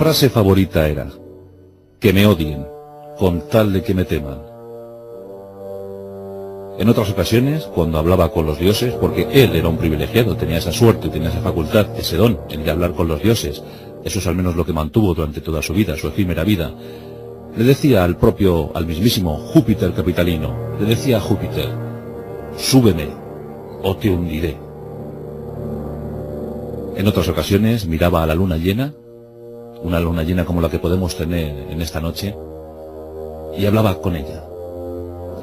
frase favorita era: que me odien, con tal de que me teman. En otras ocasiones, cuando hablaba con los dioses, porque él era un privilegiado, tenía esa suerte, tenía esa facultad, ese don, el de hablar con los dioses, eso es al menos lo que mantuvo durante toda su vida, su efímera vida, le decía al mismísimo Júpiter capitalino, le decía a Júpiter: súbeme o te hundiré. En otras ocasiones miraba a la luna llena, una luna llena como la que podemos tener en esta noche, y hablaba con ella,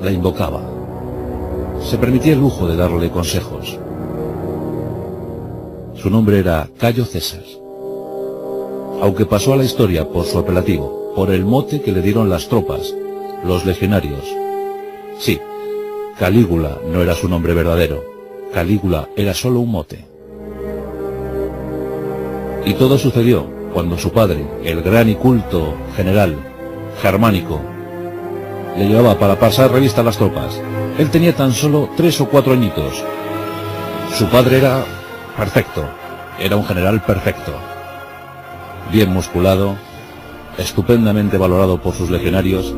la invocaba. Se permitía el lujo de darle consejos. Su nombre era Cayo César, aunque pasó a la historia por su apelativo, por el mote que le dieron las tropas, los legionarios. Sí, Calígula no era su nombre verdadero, Calígula era solo un mote. Y todo sucedió cuando su padre, el gran y culto general Germánico, le llevaba para pasar revista a las tropas. Él tenía tan solo 3 o 4 añitos. Su padre era perfecto, era un general perfecto, bien musculado, estupendamente valorado por sus legionarios,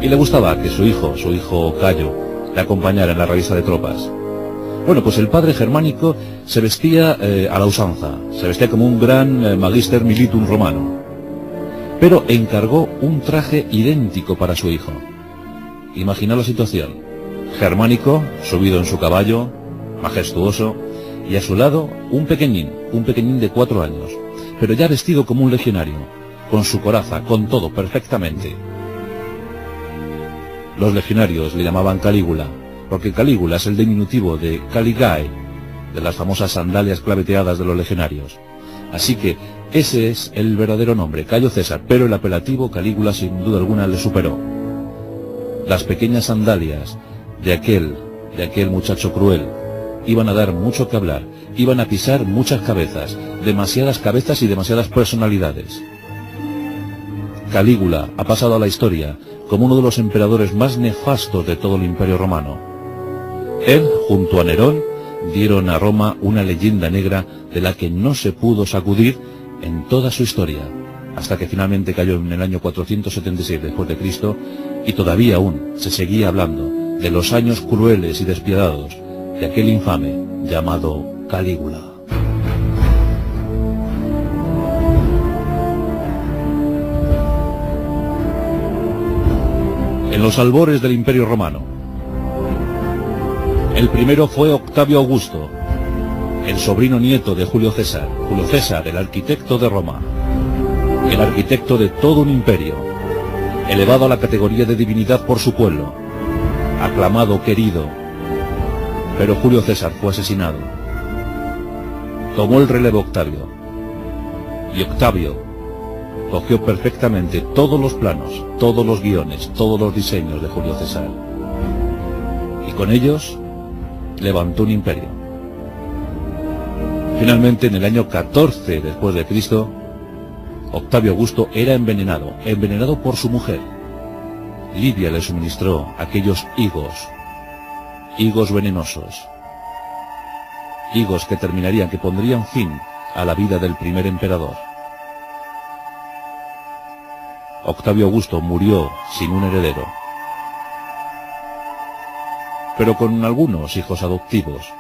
y le gustaba que su hijo Cayo, le acompañara en la revista de tropas. Bueno, pues el padre Germánico se vestía a la usanza, se vestía como un gran magister militum romano, pero encargó un traje idéntico para su hijo. Imagina la situación: Germánico, subido en su caballo, majestuoso, y a su lado un pequeñín de 4 años, pero ya vestido como un legionario, con su coraza, con todo perfectamente. Los legionarios le llamaban Calígula, porque Calígula es el diminutivo de Caligae, de las famosas sandalias claveteadas de los legionarios. Así que ese es el verdadero nombre, Cayo César, pero el apelativo Calígula sin duda alguna le superó. Las pequeñas sandalias de aquel muchacho cruel iban a dar mucho que hablar, iban a pisar muchas cabezas, demasiadas cabezas y demasiadas personalidades. Calígula ha pasado a la historia como uno de los emperadores más nefastos de todo el Imperio Romano. Él, junto a Nerón, dieron a Roma una leyenda negra de la que no se pudo sacudir en toda su historia, hasta que finalmente cayó en el año 476 después de Cristo, y todavía aún se seguía hablando de los años crueles y despiadados de aquel infame llamado Calígula. En los albores del Imperio Romano, el primero fue Octavio Augusto, el sobrino nieto de Julio César, el arquitecto de Roma, el arquitecto de todo un imperio, elevado a la categoría de divinidad por su pueblo, aclamado, querido. Pero Julio César fue asesinado. Tomó el relevo Octavio, y Octavio cogió perfectamente todos los planos, todos los guiones, todos los diseños de Julio César, y con ellos levantó un imperio. Finalmente, en el año 14 después de Cristo, Octavio Augusto era envenenado por su mujer. Livia le suministró aquellos higos venenosos, higos que pondrían fin a la vida del primer emperador. Octavio Augusto murió sin un heredero, pero con algunos hijos adoptivos,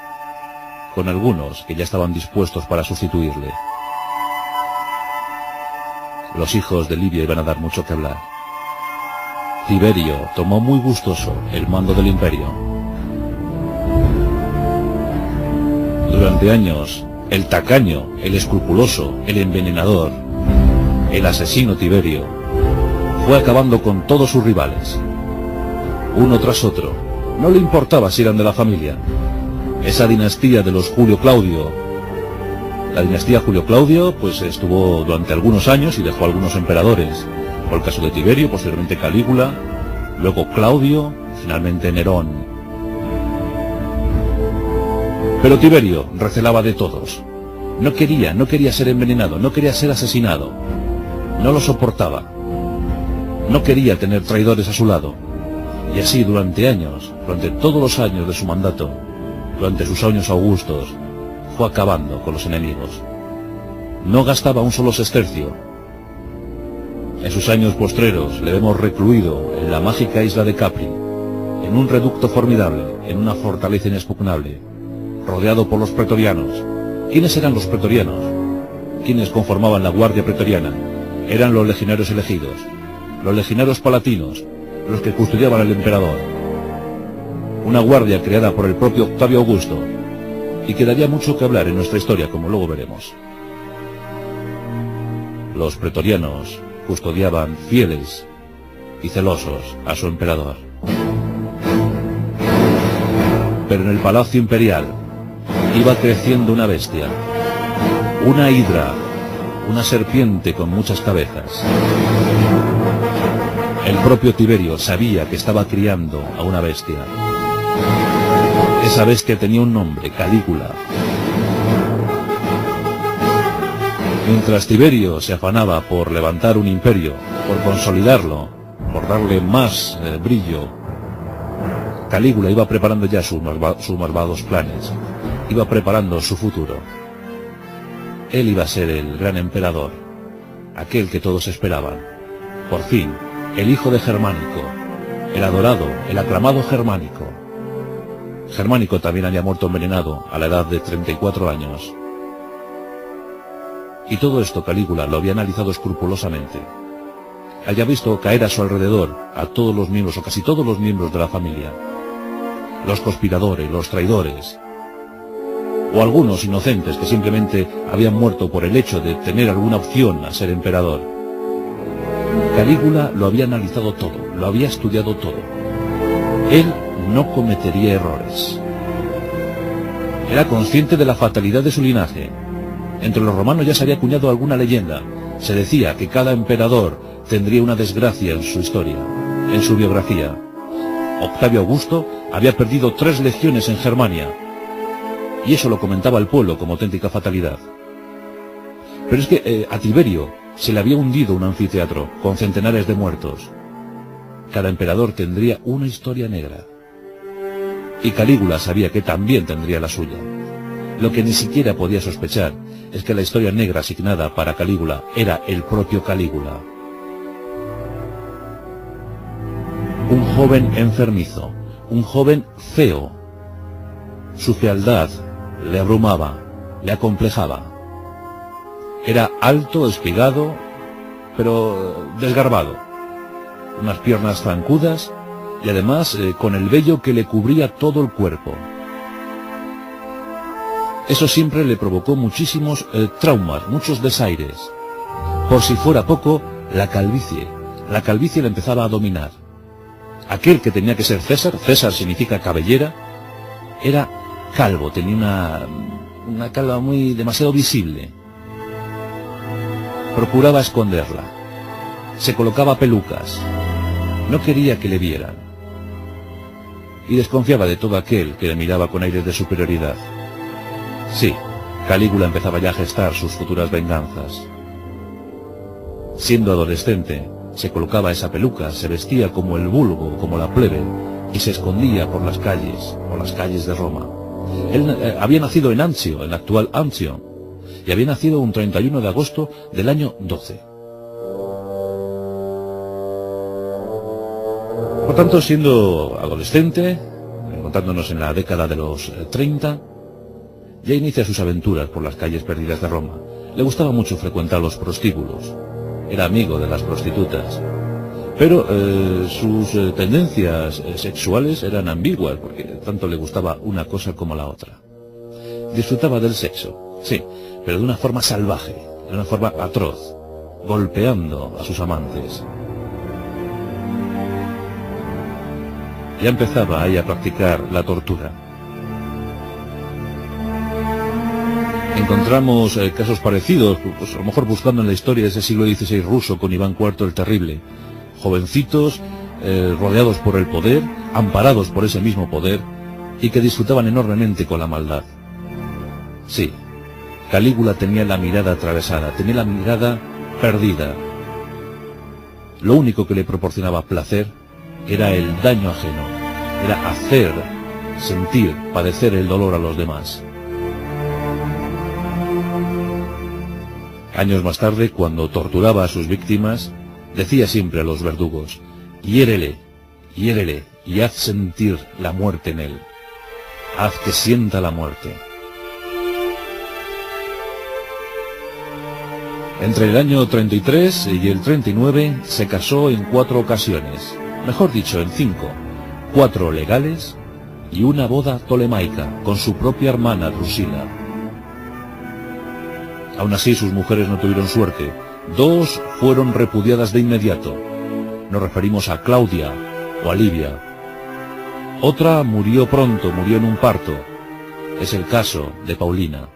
con algunos que ya estaban dispuestos para sustituirle. Los hijos de Livia iban a dar mucho que hablar. Tiberio tomó muy gustoso el mando del imperio. Durante años, el tacaño, el escrupuloso, el envenenador, el asesino Tiberio, fue acabando con todos sus rivales, uno tras otro. No le importaba si eran de la familia. Esa dinastía de los Julio Claudio, la dinastía Julio Claudio, pues estuvo durante algunos años y dejó algunos emperadores. Por el caso de Tiberio, posteriormente Calígula, luego Claudio, finalmente Nerón. Pero Tiberio recelaba de todos. No quería ser envenenado, no quería ser asesinado. No lo soportaba. No quería tener traidores a su lado. Y así durante años, durante todos los años de su mandato, durante sus años augustos, fue acabando con los enemigos. No gastaba un solo sestercio. En sus años postreros le vemos recluido en la mágica isla de Capri, en un reducto formidable, en una fortaleza inexpugnable, rodeado por los pretorianos. ¿Quiénes eran los pretorianos? ¿Quiénes conformaban la guardia pretoriana? Eran los legionarios elegidos, los legionarios palatinos, los que custodiaban al emperador. Una guardia creada por el propio Octavio Augusto, y que daría mucho que hablar en nuestra historia, como luego veremos. Los pretorianos custodiaban fieles y celosos a su emperador. Pero en el palacio imperial iba creciendo una bestia, una hidra, una serpiente con muchas cabezas. El propio Tiberio sabía que estaba criando a una bestia. Esa bestia tenía un nombre, Calígula. Mientras Tiberio se afanaba por levantar un imperio, por consolidarlo, por darle más brillo, Calígula iba preparando ya sus malvados planes, iba preparando su futuro. Él iba a ser el gran emperador, aquel que todos esperaban. Por fin, el hijo de Germánico, el adorado, el aclamado Germánico. Germánico también había muerto envenenado a la edad de 34 años. Y todo esto Calígula lo había analizado escrupulosamente. Había visto caer a su alrededor a todos los miembros, o casi todos los miembros de la familia. Los conspiradores, los traidores, o algunos inocentes que simplemente habían muerto por el hecho de tener alguna opción a ser emperador. Calígula lo había analizado todo, lo había estudiado todo. Él no cometería errores. Era consciente de la fatalidad de su linaje. Entre los romanos ya se había acuñado alguna leyenda. Se decía que cada emperador tendría una desgracia en su historia, en su biografía. Octavio Augusto había perdido 3 legiones en Germania, y eso lo comentaba el pueblo como auténtica fatalidad. Pero es que a Tiberio se le había hundido un anfiteatro con centenares de muertos. Cada emperador tendría una historia negra. Y Calígula sabía que también tendría la suya. Lo que ni siquiera podía sospechar es que la historia negra asignada para Calígula era el propio Calígula. Un joven enfermizo, un joven feo. Su fealdad le abrumaba, le acomplejaba. Era alto, espigado, pero desgarbado. Unas piernas zancudas y además con el vello que le cubría todo el cuerpo. Eso siempre le provocó muchísimos traumas, muchos desaires. Por si fuera poco, la calvicie le empezaba a dominar. Aquel que tenía que ser César, César significa cabellera, era calvo, tenía una calva demasiado visible. Procuraba esconderla. Se colocaba pelucas. No quería que le vieran. Y desconfiaba de todo aquel que le miraba con aires de superioridad. Sí, Calígula empezaba ya a gestar sus futuras venganzas. Siendo adolescente, se colocaba esa peluca, se vestía como el vulgo, como la plebe, y se escondía por las calles de Roma. Él había nacido en Anzio, en la actual Anzio, y había nacido un 31 de agosto del año 12. Por tanto, siendo adolescente, encontrándonos en la década de los 30, ya inicia sus aventuras por las calles perdidas de Roma. Le gustaba mucho frecuentar los prostíbulos. Era amigo de las prostitutas. Pero sus tendencias sexuales eran ambiguas, porque tanto le gustaba una cosa como la otra. Disfrutaba del sexo, sí, pero de una forma salvaje, de una forma atroz, golpeando a sus amantes. Ya empezaba ahí a practicar la tortura. Encontramos casos parecidos, pues a lo mejor buscando en la historia de ese siglo XVI ruso con Iván IV el Terrible. Jovencitos, rodeados por el poder, amparados por ese mismo poder, y que disfrutaban enormemente con la maldad. Sí, Calígula tenía la mirada atravesada, tenía la mirada perdida. Lo único que le proporcionaba placer era el daño ajeno, era hacer, sentir, padecer el dolor a los demás. Años más tarde, cuando torturaba a sus víctimas, Decía siempre a los verdugos: hiérele, hiérele, y haz sentir la muerte en él. Haz que sienta la muerte. Entre el año 33 y el 39 se casó en 4 ocasiones, mejor dicho, en 5, 4 legales y una boda tolemaica con su propia hermana Drusila. Aún así, sus mujeres no tuvieron suerte. 2 fueron repudiadas de inmediato. Nos referimos a Claudia o a Livia. Otra murió pronto, murió en un parto. Es el caso de Paulina.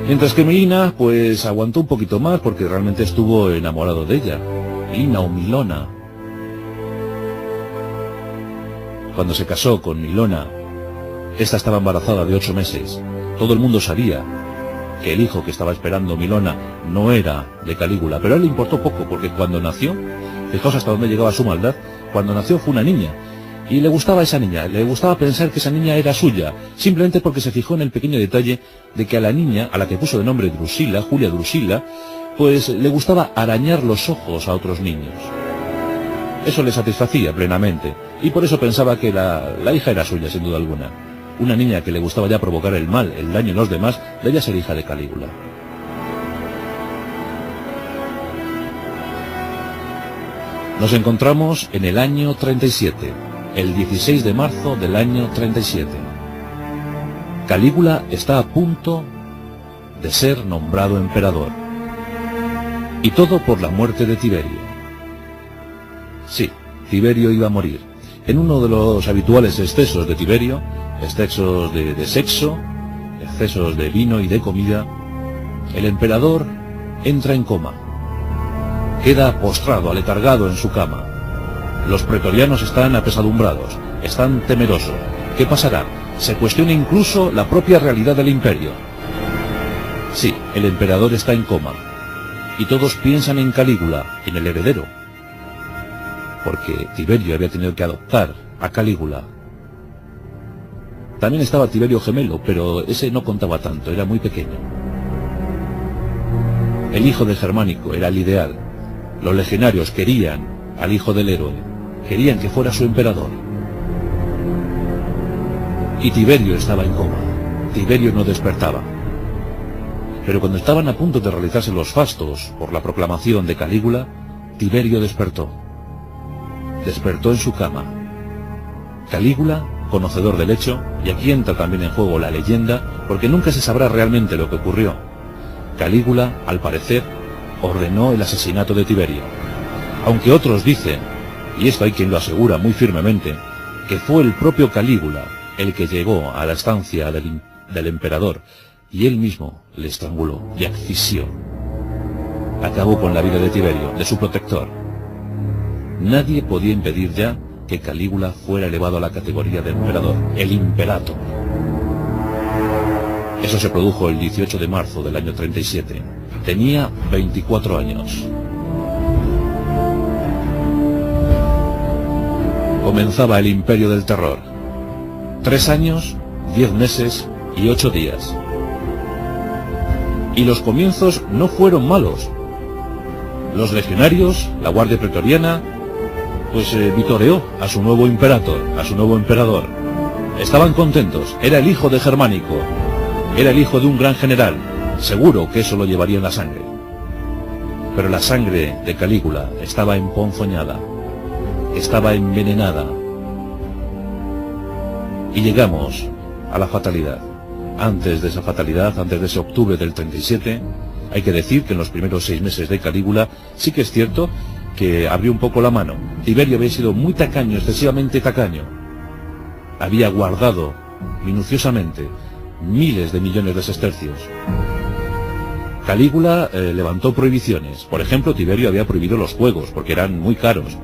Mientras que Milina, pues aguantó un poquito más porque realmente estuvo enamorado de ella. Milina o Milona. Cuando se casó con Milona, esta estaba embarazada de 8 meses. Todo el mundo sabía que el hijo que estaba esperando Milona no era de Calígula, pero a él le importó poco porque cuando nació, fijaos hasta dónde llegaba su maldad, cuando nació fue una niña. Y le gustaba esa niña, le gustaba pensar que esa niña era suya, simplemente porque se fijó en el pequeño detalle de que a la niña, a la que puso de nombre Drusila, Julia Drusila, pues le gustaba arañar los ojos a otros niños. Eso le satisfacía plenamente, y por eso pensaba que la hija era suya, sin duda alguna. Una niña que le gustaba ya provocar el mal, el daño en los demás, debía ser hija de Calígula. Nos encontramos en el año 37. El 16 de marzo del año 37. Calígula está a punto de ser nombrado emperador. Y todo por la muerte de Tiberio. Sí, Tiberio iba a morir. En uno de los habituales excesos de Tiberio, excesos de sexo, excesos de vino y de comida, el emperador entra en coma. Queda postrado, aletargado en su cama. Los pretorianos están apesadumbrados, están temerosos. ¿Qué pasará? Se cuestiona incluso la propia realidad del imperio. Sí, el emperador está en coma. Y todos piensan en Calígula, en el heredero. Porque Tiberio había tenido que adoptar a Calígula. También estaba Tiberio gemelo, pero ese no contaba tanto, era muy pequeño. El hijo de Germánico era el ideal. Los legionarios querían al hijo del héroe. Querían que fuera su emperador. Y Tiberio estaba en coma. Tiberio no despertaba. Pero cuando estaban a punto de realizarse los fastos por la proclamación de Calígula, Tiberio despertó. Despertó en su cama. Calígula, conocedor del hecho, y aquí entra también en juego la leyenda, porque nunca se sabrá realmente lo que ocurrió. Calígula, al parecer, ordenó el asesinato de Tiberio. Aunque otros dicen, y esto hay quien lo asegura muy firmemente, que fue el propio Calígula el que llegó a la estancia del emperador y él mismo le estranguló y asfixió. Acabó con la vida de Tiberio, de su protector. Nadie podía impedir ya que Calígula fuera elevado a la categoría de emperador, el imperator. Eso se produjo el 18 de marzo del año 37. Tenía 24 años. Comenzaba el imperio del terror. 3 años, 10 meses y 8 días. Y los comienzos no fueron malos. Los legionarios, la guardia pretoriana, pues vitoreó a su nuevo imperator, a su nuevo emperador. Estaban contentos, era el hijo de Germánico, era el hijo de un gran general, seguro que eso lo llevaría en la sangre. Pero la sangre de Calígula estaba emponzoñada, estaba envenenada. Y llegamos a la fatalidad. Antes de esa fatalidad, antes de ese octubre del 37, hay que decir que en los primeros 6 meses de Calígula sí que es cierto que abrió un poco la mano. Tiberio había sido muy tacaño, excesivamente tacaño. Había guardado minuciosamente miles de millones de sestercios. Calígula levantó prohibiciones. Por ejemplo, Tiberio había prohibido los juegos porque eran muy caros.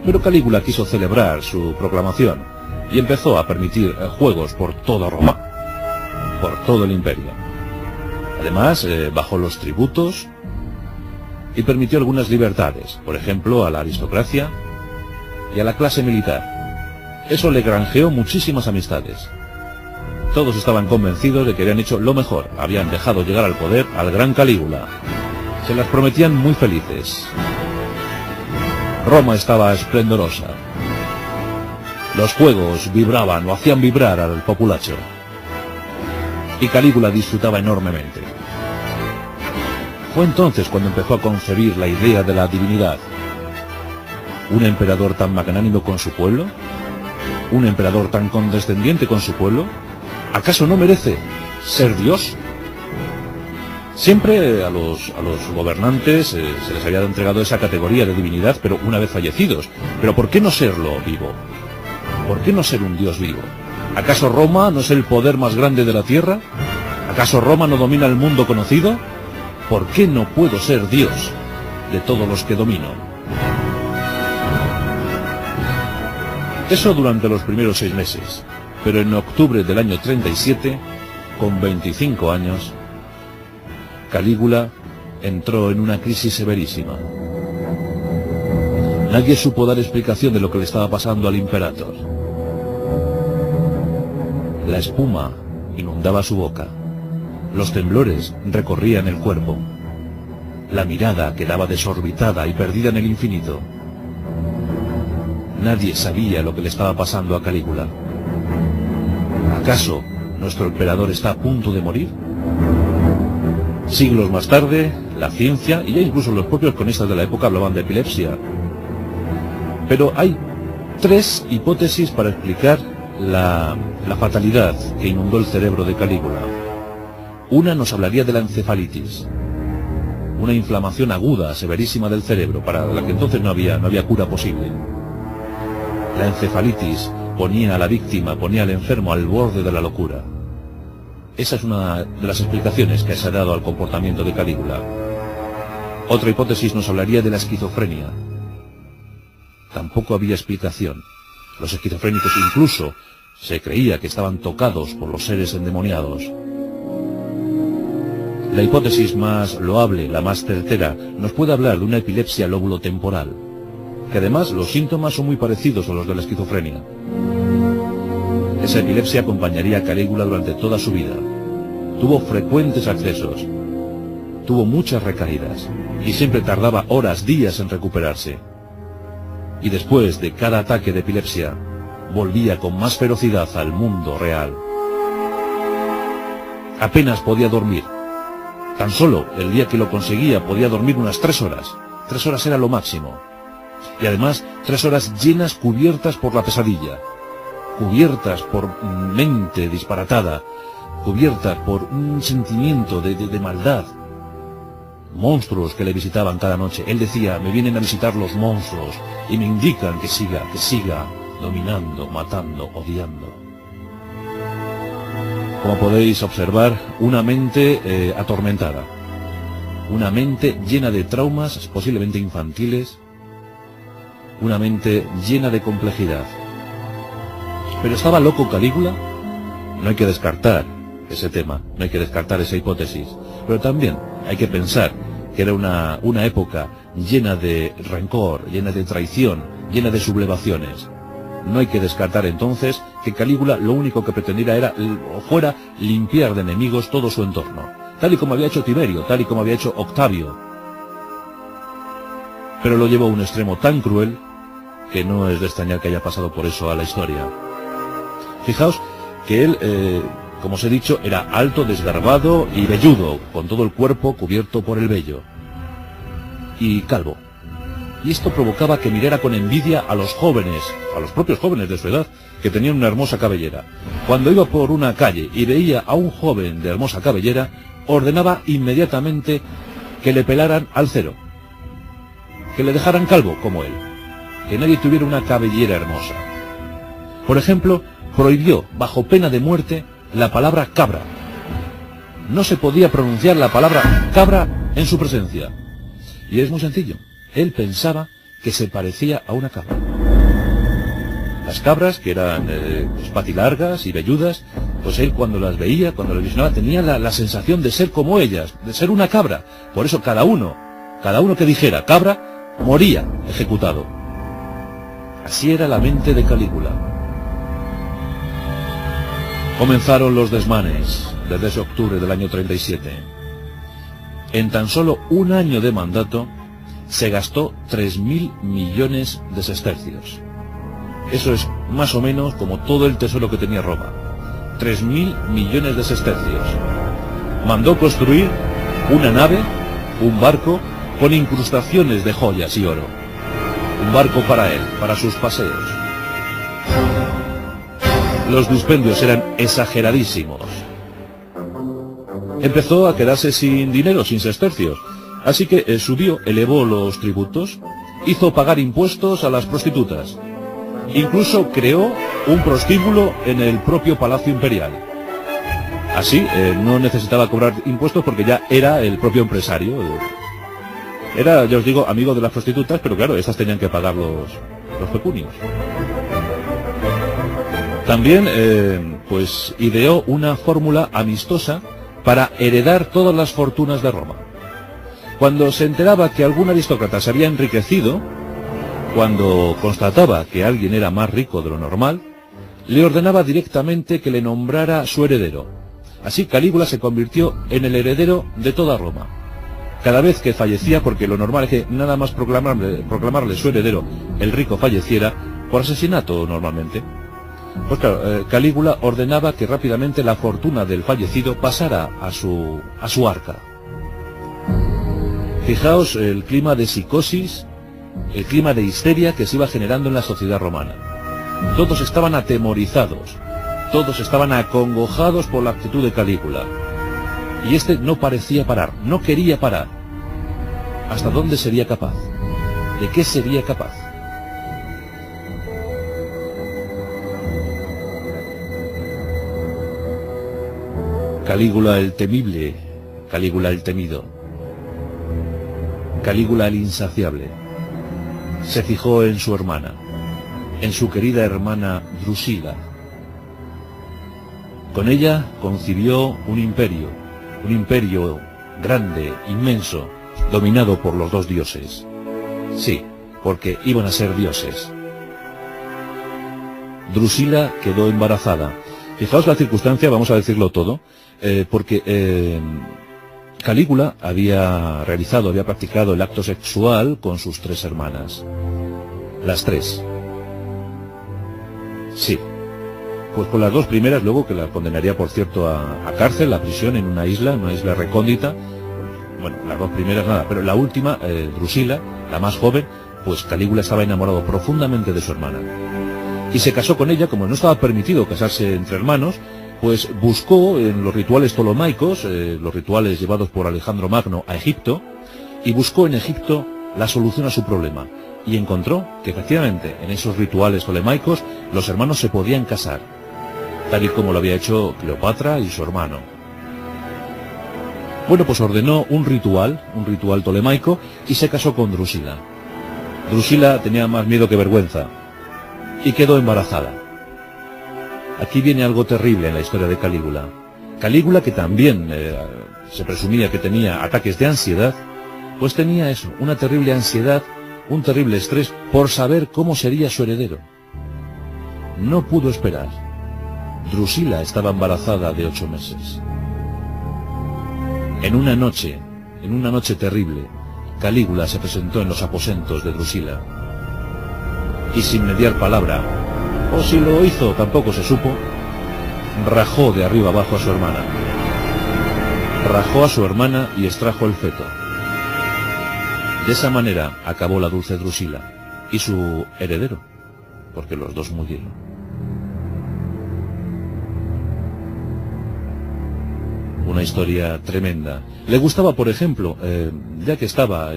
Pero Calígula quiso celebrar su proclamación y empezó a permitir juegos por toda Roma, por todo el imperio. Además, bajó los tributos y permitió algunas libertades, por ejemplo, a la aristocracia y a la clase militar. Eso le granjeó muchísimas amistades. Todos estaban convencidos de que habían hecho lo mejor, habían dejado llegar al poder al gran Calígula. Se las prometían muy felices. Roma estaba esplendorosa. Los juegos vibraban o hacían vibrar al populacho. Y Calígula disfrutaba enormemente. Fue entonces cuando empezó a concebir la idea de la divinidad. ¿Un emperador tan magnánimo con su pueblo? ¿Un emperador tan condescendiente con su pueblo? ¿Acaso no merece ser Dios? Siempre a los gobernantes se les había entregado esa categoría de divinidad, pero una vez fallecidos. ¿Pero por qué no serlo vivo? ¿Por qué no ser un Dios vivo? ¿Acaso Roma no es el poder más grande de la tierra? ¿Acaso Roma no domina el mundo conocido? ¿Por qué no puedo ser Dios de todos los que domino? Eso durante los primeros 6 meses, pero en octubre del año 37, con 25 años, Calígula entró en una crisis severísima. Nadie supo dar explicación de lo que le estaba pasando al imperator. La espuma inundaba su boca. Los temblores recorrían el cuerpo. La mirada quedaba desorbitada y perdida en el infinito. Nadie sabía lo que le estaba pasando a Calígula. ¿Acaso nuestro emperador está a punto de morir? Siglos más tarde, la ciencia, y ya incluso los propios cronistas de la época hablaban de epilepsia. Pero hay 3 hipótesis para explicar la fatalidad que inundó el cerebro de Calígula. Una nos hablaría de la encefalitis, una inflamación aguda, severísima del cerebro, para la que entonces no había cura posible. La encefalitis ponía a la víctima, ponía al enfermo al borde de la locura. Esa es una de las explicaciones que se ha dado al comportamiento de Calígula. Otra hipótesis nos hablaría de la esquizofrenia. Tampoco había explicación. Los esquizofrénicos incluso se creía que estaban tocados por los seres endemoniados. La hipótesis más loable, la más certera, nos puede hablar de una epilepsia lóbulo-temporal, que además los síntomas son muy parecidos a los de la esquizofrenia. Esa epilepsia acompañaría a Calígula durante toda su vida. Tuvo frecuentes accesos, tuvo muchas recaídas, y siempre tardaba horas, días en recuperarse. Y después de cada ataque de epilepsia, volvía con más ferocidad al mundo real. Apenas podía dormir. Tan solo el día que lo conseguía podía dormir unas 3 horas. 3 horas era lo máximo. Y además 3 horas llenas, cubiertas por la pesadilla, cubiertas por mente disparatada, cubiertas por un sentimiento de maldad. Monstruos que le visitaban cada noche. Él decía: me vienen a visitar los monstruos y me indican que siga dominando, matando, odiando. Como podéis observar, una mente atormentada, una mente llena de traumas, posiblemente infantiles, una mente llena de complejidad. ¿Pero estaba loco Calígula? No hay que descartar ese tema, no hay que descartar esa hipótesis, pero también hay que pensar que era una época llena de rencor, llena de traición, llena de sublevaciones. No hay que descartar entonces que Calígula lo único que pretendiera fuera limpiar de enemigos todo su entorno, tal y como había hecho Tiberio, tal y como había hecho Octavio. Pero lo llevó a un extremo tan cruel que no es de extrañar que haya pasado por eso a la historia. Fijaos que él, como os he dicho, era alto, desgarbado y velludo, con todo el cuerpo cubierto por el vello, y calvo. Y esto provocaba que mirara con envidia a los jóvenes, a los propios jóvenes de su edad, que tenían una hermosa cabellera. Cuando iba por una calle y veía a un joven de hermosa cabellera, ordenaba inmediatamente que le pelaran al cero, que le dejaran calvo como él, que nadie tuviera una cabellera hermosa. Por ejemplo, prohibió, bajo pena de muerte, la palabra cabra. No se podía pronunciar la palabra cabra en su presencia. Y es muy sencillo. Él pensaba que se parecía a una cabra. Las cabras, que eran patilargas y velludas, pues él cuando las veía, cuando las visionaba, tenía la sensación de ser como ellas, de ser una cabra. Por eso cada uno que dijera cabra, moría ejecutado. Así era la mente de Calígula. Comenzaron los desmanes desde ese octubre del año 37. En tan solo un año de mandato se gastó 3.000 millones de sestercios. Eso es más o menos como todo el tesoro que tenía Roma. 3.000 millones de sestercios. Mandó construir una nave, un barco, con incrustaciones de joyas y oro. Un barco para él, para sus paseos. Los dispendios eran exageradísimos. Empezó a quedarse sin dinero, sin sestercios. Así que elevó los tributos, hizo pagar impuestos a las prostitutas. Incluso creó un prostíbulo en el propio Palacio Imperial. Así, no necesitaba cobrar impuestos porque ya era el propio empresario. Era, ya os digo, amigo de las prostitutas, pero claro, estas tenían que pagar los pecunios. También, pues, ideó una fórmula amistosa para heredar todas las fortunas de Roma. Cuando se enteraba que algún aristócrata se había enriquecido, cuando constataba que alguien era más rico de lo normal, le ordenaba directamente que le nombrara su heredero. Así Calígula se convirtió en el heredero de toda Roma. Cada vez que fallecía, porque lo normal es que nada más proclamarle su heredero, el rico falleciera por asesinato normalmente. Pues claro, Calígula ordenaba que rápidamente la fortuna del fallecido pasara a su arca. Fijaos el clima de psicosis, el clima de histeria que se iba generando en la sociedad romana. Todos estaban atemorizados, todos estaban acongojados por la actitud de Calígula. Y este no parecía parar, no quería parar. ¿Hasta dónde sería capaz? ¿De qué sería capaz? Calígula el temible, Calígula el temido, Calígula el insaciable, se fijó en su hermana, en su querida hermana Drusila. Con ella concibió un imperio grande, inmenso, dominado por los dos dioses. Sí, porque iban a ser dioses. Drusila quedó embarazada. Fijaos la circunstancia, vamos a decirlo todo, porque Calígula había practicado el acto sexual con sus 3 hermanas. Las 3. Sí. Pues con las 2 primeras, luego que las condenaría, por cierto, a cárcel, a prisión en una isla recóndita. Bueno, las 2 primeras nada, pero la última, Drusila, la más joven, pues Calígula estaba enamorado profundamente de su hermana. Y se casó con ella. Como no estaba permitido casarse entre hermanos, pues buscó en los rituales ptolomaicos, los rituales llevados por Alejandro Magno a Egipto, y buscó en Egipto la solución a su problema. Y encontró que efectivamente en esos rituales ptolomaicos los hermanos se podían casar, tal y como lo había hecho Cleopatra y su hermano. Bueno, pues ordenó un ritual ptolemaico, y se casó con Drusila. Drusila tenía más miedo que vergüenza, y quedó embarazada. Aquí viene algo terrible en la historia de Calígula. Calígula, que también se presumía que tenía ataques de ansiedad, pues tenía eso, una terrible ansiedad, un terrible estrés por saber cómo sería su heredero. No pudo esperar. Drusila estaba embarazada de 8 meses. En una noche terrible, Calígula se presentó en los aposentos de Drusila. Y sin mediar palabra, o si lo hizo tampoco se supo, rajó de arriba abajo a su hermana. Rajó a su hermana y extrajo el feto. De esa manera acabó la dulce Drusila y su heredero, porque los 2 murieron. Una historia tremenda. Le gustaba, por ejemplo, ya que estaba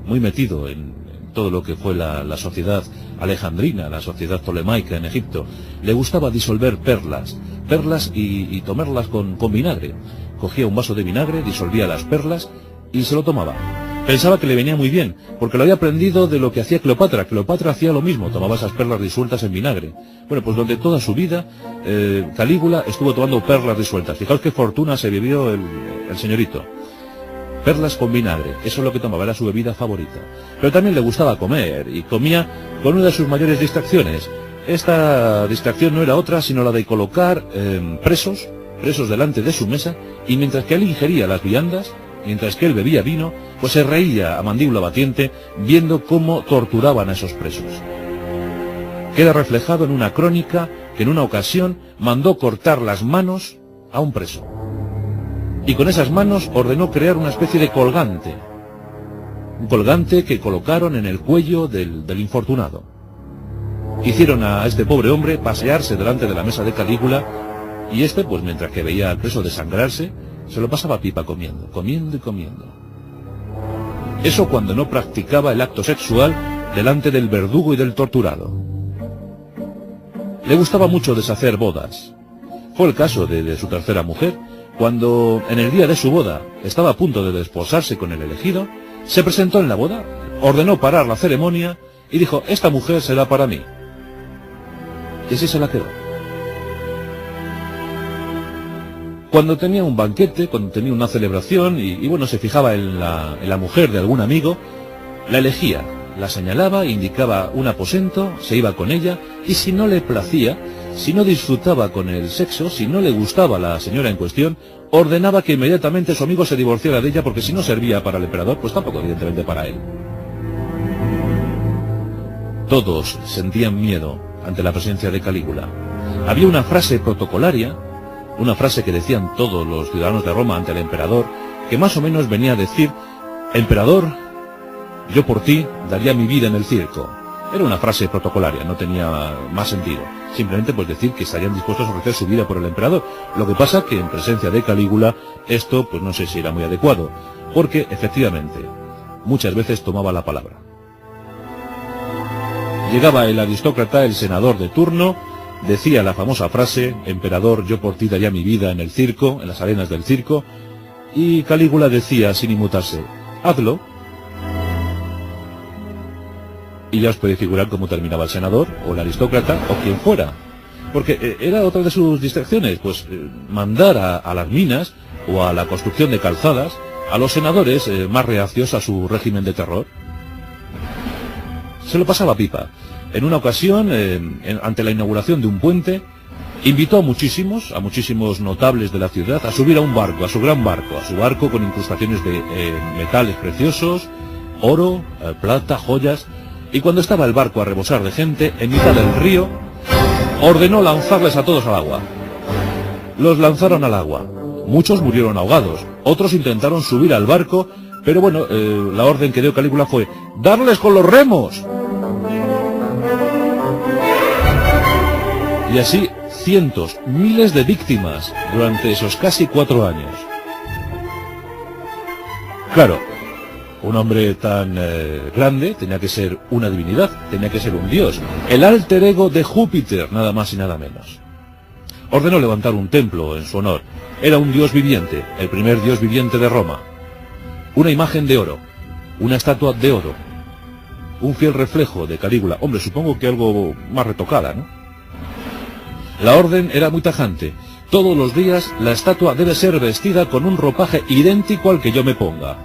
muy metido en todo lo que fue la sociedad alejandrina, la sociedad ptolemaica en Egipto, le gustaba disolver perlas y tomarlas con vinagre. Cogía un vaso de vinagre, disolvía las perlas y se lo tomaba. Pensaba que le venía muy bien, porque lo había aprendido de lo que hacía Cleopatra. Cleopatra hacía lo mismo, tomaba esas perlas disueltas en vinagre. Bueno, pues durante toda su vida, Calígula estuvo tomando perlas disueltas. Fijaos qué fortuna se vivió el señorito. Perlas con vinagre, eso es lo que tomaba, era su bebida favorita. Pero también le gustaba comer, y comía con una de sus mayores distracciones, Esta distracción no era otra sino la de colocar presos delante de su mesa, y mientras que él ingería las viandas, mientras que él bebía vino, pues se reía a mandíbula batiente viendo cómo torturaban a esos presos. Queda reflejado en una crónica que en una ocasión mandó cortar las manos a un preso. Y con esas manos ordenó crear una especie de colgante. Un colgante que colocaron en el cuello del infortunado. Hicieron a este pobre hombre pasearse delante de la mesa de Calígula, y este, pues mientras que veía al preso desangrarse, se lo pasaba pipa comiendo, comiendo y comiendo. Eso cuando no practicaba el acto sexual delante del verdugo y del torturado. Le gustaba mucho deshacer bodas. Fue el caso de su tercera mujer, cuando en el día de su boda estaba a punto de desposarse con el elegido, se presentó en la boda, ordenó parar la ceremonia y dijo: esta mujer será para mí. Y así se la quedó. Cuando tenía un banquete, cuando tenía una celebración y bueno, se fijaba en la mujer de algún amigo, la elegía, la señalaba, indicaba un aposento, se iba con ella, y si no le placía, si no disfrutaba con el sexo, si no le gustaba la señora en cuestión, ordenaba que inmediatamente su amigo se divorciara de ella, porque si no servía para el emperador, pues tampoco evidentemente para él. Todos sentían miedo ante la presencia de Calígula. Había una frase protocolaria, una frase que decían todos los ciudadanos de Roma ante el emperador, que más o menos venía a decir: emperador, yo por ti daría mi vida en el circo. Era una frase protocolaria, no tenía más sentido. Simplemente pues decir que estarían dispuestos a ofrecer su vida por el emperador. Lo que pasa que en presencia de Calígula esto pues no sé si era muy adecuado, porque efectivamente muchas veces tomaba la palabra. Llegaba el aristócrata, el senador de turno, decía la famosa frase: emperador, yo por ti daría mi vida en el circo, en las arenas del circo, y Calígula decía sin inmutarse: hazlo. Y ya os podéis figurar cómo terminaba el senador, o el aristócrata, o quien fuera. Porque era otra de sus distracciones, pues mandar a las minas, o a la construcción de calzadas, a los senadores más reacios a su régimen de terror. Se lo pasaba pipa. En una ocasión, ante la inauguración de un puente, invitó a muchísimos notables de la ciudad a subir a un barco, a su gran barco, a su barco con incrustaciones de metales preciosos, oro, plata, joyas. Y cuando estaba el barco a rebosar de gente, en mitad del río, ordenó lanzarles a todos al agua. Los lanzaron al agua. Muchos murieron ahogados, otros intentaron subir al barco, pero bueno, la orden que dio Calígula fue: ¡darles con los remos! Y así, cientos, miles de víctimas durante esos casi 4 años. Claro, un hombre tan grande tenía que ser una divinidad, tenía que ser un dios, el alter ego de Júpiter, nada más y nada menos. Ordenó levantar un templo en su honor. Era un dios viviente, el primer dios viviente de Roma. Una imagen de oro, una estatua de oro, un fiel reflejo de Calígula. Hombre, supongo que algo más retocada, ¿no? La orden era muy tajante. Todos los días la estatua debe ser vestida con un ropaje idéntico al que yo me ponga.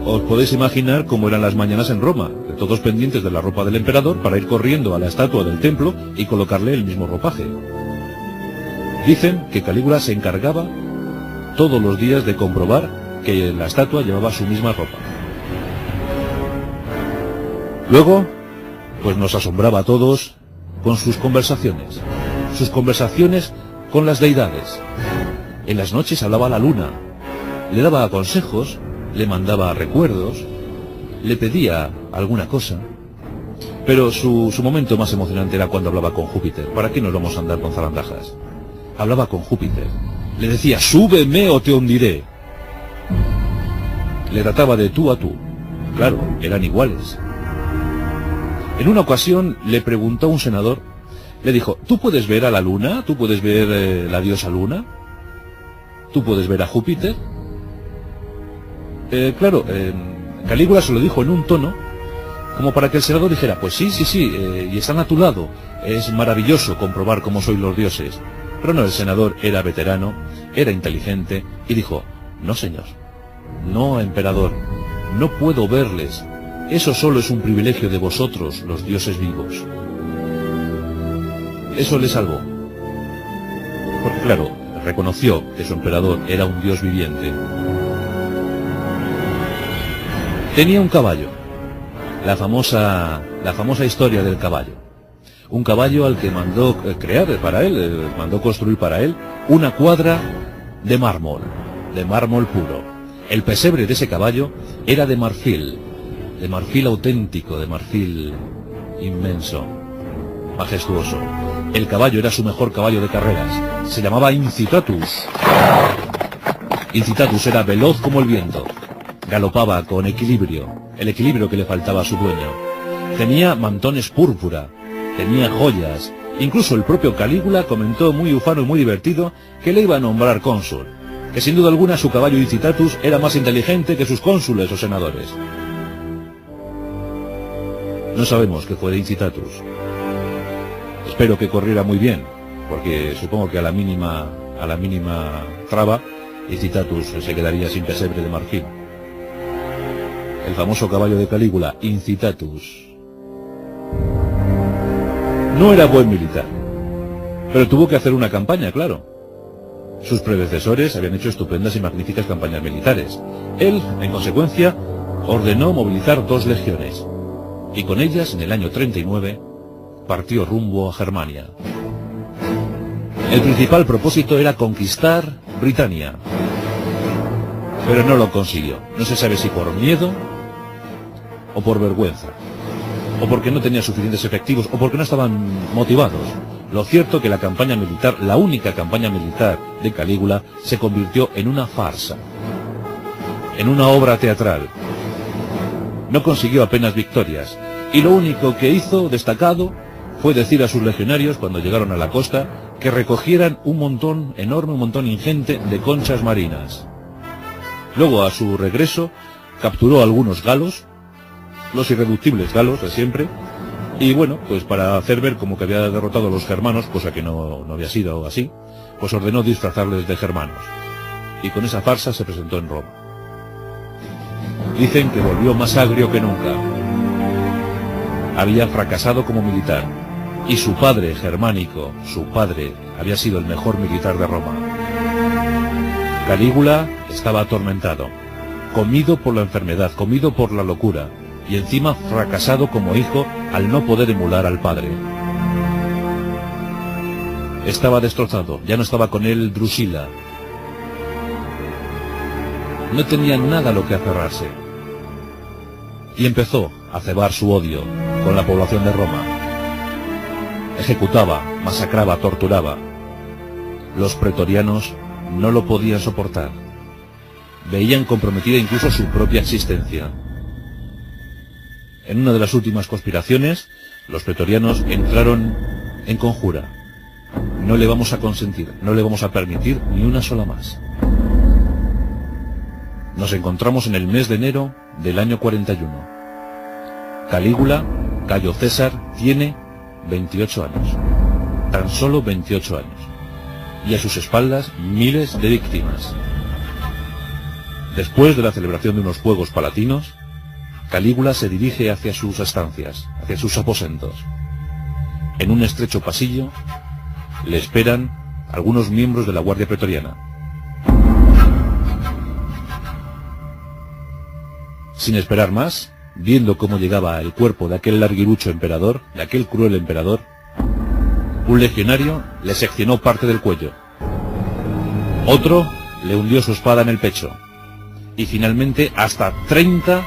Os podéis imaginar cómo eran las mañanas en Roma, todos pendientes de la ropa del emperador para ir corriendo a la estatua del templo y colocarle el mismo ropaje. Dicen que Calígula se encargaba todos los días de comprobar que la estatua llevaba su misma ropa. Luego, pues nos asombraba a todos con sus conversaciones con las deidades. En las noches hablaba a la luna, le daba consejos, le mandaba recuerdos, le pedía alguna cosa. Pero su momento más emocionante era cuando hablaba con Júpiter. ¿Para qué nos vamos a andar con zarandajas? Hablaba con Júpiter. Le decía: súbeme o te hundiré. Le trataba de tú a tú. Claro, eran iguales. En una ocasión le preguntó a un senador, le dijo: ¿tú puedes ver a la luna? ¿Tú puedes ver la diosa luna? ¿Tú puedes ver a Júpiter? Calígula se lo dijo en un tono como para que el senador dijera: pues sí, y están a tu lado, es maravilloso comprobar cómo sois los dioses. Pero no, el senador era veterano, era inteligente, y dijo: no señor, no emperador, no puedo verles, Eso solo es un privilegio de vosotros, los dioses vivos. Eso le salvó. Porque claro, reconoció que su emperador era un dios viviente. Tenía un caballo. La famosa historia del caballo. Un caballo al que mandó crear para él, mandó construir para él una cuadra de mármol puro. El pesebre de ese caballo era de marfil auténtico, de marfil inmenso, majestuoso. El caballo era su mejor caballo de carreras, se llamaba Incitatus. Incitatus era veloz como el viento, galopaba con equilibrio, el equilibrio que le faltaba a su dueño. Tenía mantones púrpura, tenía joyas, incluso el propio Calígula comentó muy ufano y muy divertido que le iba a nombrar cónsul, que sin duda alguna su caballo Incitatus era más inteligente que sus cónsules o senadores. No sabemos qué fue de Incitatus. Espero que corriera muy bien, porque supongo que a la mínima traba, Incitatus se quedaría sin pesebre de marfil. El famoso caballo de Calígula, Incitatus. No era buen militar, pero tuvo que hacer una campaña, claro. Sus predecesores habían hecho estupendas y magníficas campañas militares. Él, en consecuencia, ordenó movilizar 2 legiones, y con ellas, en el año 39, partió rumbo a Germania. El principal propósito era conquistar Britania, pero no lo consiguió. No se sabe si por miedo o por vergüenza, o porque no tenía suficientes efectivos, o porque no estaban motivados. Lo cierto que la campaña militar, la única campaña militar de Calígula, se convirtió en una farsa, en una obra teatral. No consiguió apenas victorias, y lo único que hizo destacado fue decir a sus legionarios, cuando llegaron a la costa, que recogieran un montón enorme, un montón ingente de conchas marinas. Luego, a su regreso, capturó a algunos galos, los irreductibles galos de siempre, y bueno, pues para hacer ver como que había derrotado a los germanos, cosa que no había sido así, pues ordenó disfrazarles de germanos, y con esa farsa se presentó en Roma. Dicen que volvió más agrio que nunca. Había fracasado como militar, y su padre Germánico, su padre, había sido el mejor militar de Roma. Calígula estaba atormentado, comido por la enfermedad, comido por la locura, y encima fracasado como hijo al no poder emular al padre. Estaba destrozado, ya no estaba con él Drusila. No tenía nada a lo que aferrarse. Y empezó a cebar su odio con la población de Roma. Ejecutaba, masacraba, torturaba. Los pretorianos no lo podían soportar. Veían comprometida incluso su propia existencia. En una de las últimas conspiraciones, los pretorianos entraron en conjura. No le vamos a consentir, no le vamos a permitir ni una sola más. Nos encontramos en el mes de enero del año 41. Calígula, Cayo César, tiene 28 años. Tan solo 28 años. Y a sus espaldas miles de víctimas. Después de la celebración de unos juegos palatinos, Calígula se dirige hacia sus estancias, hacia sus aposentos. En un estrecho pasillo le esperan algunos miembros de la Guardia Pretoriana. Sin esperar más, viendo cómo llegaba el cuerpo de aquel larguirucho emperador, de aquel cruel emperador, un legionario le seccionó parte del cuello. Otro le hundió su espada en el pecho. Y finalmente hasta 30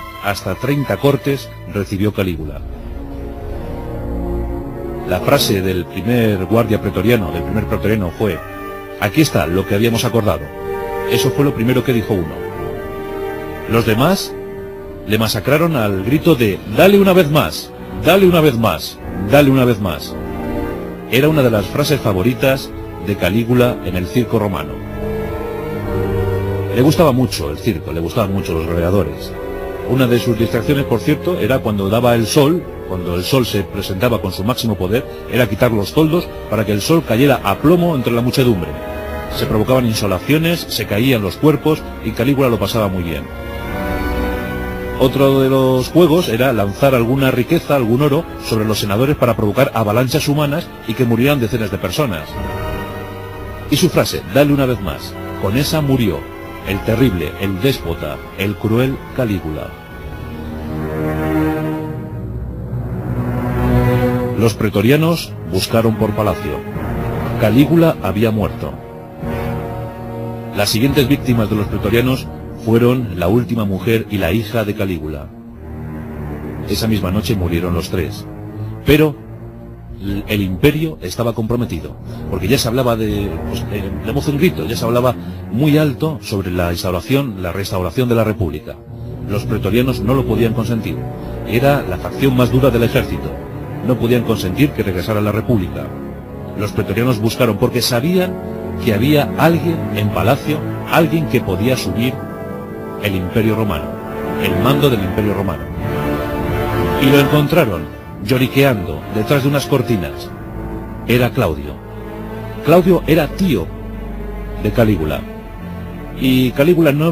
cortes recibió Calígula. La frase del primer guardia pretoriano, del primer pretoriano fue: aquí está lo que habíamos acordado. Eso fue lo primero que dijo uno. Los demás le masacraron al grito de dale una vez más, dale una vez más, dale una vez más. Era una de las frases favoritas de Calígula en el circo romano. Le gustaba mucho el circo, le gustaban mucho los gladiadores. Una de sus distracciones, por cierto, era cuando daba el sol, cuando el sol se presentaba con su máximo poder, era quitar los toldos para que el sol cayera a plomo entre la muchedumbre. Se provocaban insolaciones, se caían los cuerpos y Calígula lo pasaba muy bien. Otro de los juegos era lanzar alguna riqueza, algún oro, sobre los senadores para provocar avalanchas humanas y que murieran decenas de personas. Y su frase, dale una vez más, con esa murió el terrible, el déspota, el cruel Calígula. Los pretorianos buscaron por palacio. Calígula había muerto. Las siguientes víctimas de los pretorianos fueron la última mujer y la hija de Calígula. Esa misma noche murieron los tres. Pero el imperio estaba comprometido, porque ya se hablaba de voz en grito, ya se hablaba muy alto sobre la restauración de la república. Los pretorianos no lo podían consentir. Era la facción más dura del ejército. No podían consentir que regresara la república. Los pretorianos buscaron porque sabían que había alguien en palacio, alguien que podía asumir el imperio romano, el mando del imperio romano. Y lo encontraron, lloriqueando, detrás de unas cortinas. Era Claudio. Claudio era tío de Calígula. Y Calígula no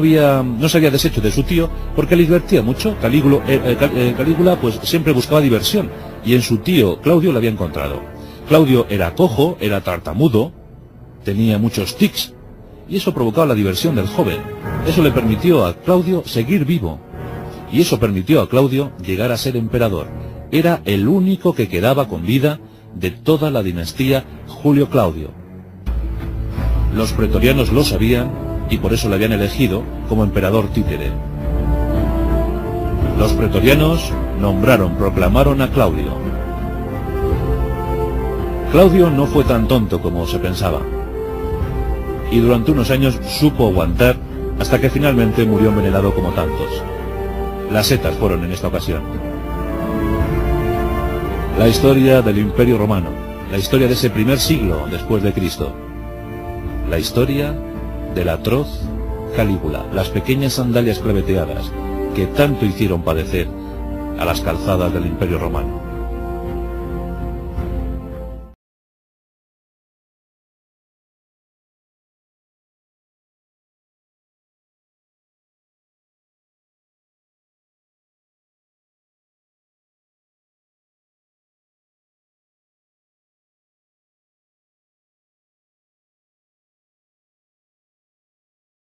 se había deshecho de su tío porque le divertía mucho. Calígula pues siempre buscaba diversión, y en su tío Claudio lo había encontrado. Claudio era cojo, era tartamudo, tenía muchos tics, y eso provocaba la diversión del joven. Eso le permitió a Claudio seguir vivo, y eso permitió a Claudio llegar a ser emperador. Era el único que quedaba con vida de toda la dinastía Julio Claudio. Los pretorianos lo sabían y por eso le habían elegido como emperador títere. Los pretorianos proclamaron a Claudio. Claudio no fue tan tonto como se pensaba, y durante unos años supo aguantar hasta que finalmente murió envenenado como tantos. Las setas fueron en esta ocasión. La historia del Imperio Romano, la historia de ese primer siglo después de Cristo, la historia del atroz Calígula, las pequeñas sandalias claveteadas que tanto hicieron padecer a las calzadas del Imperio Romano.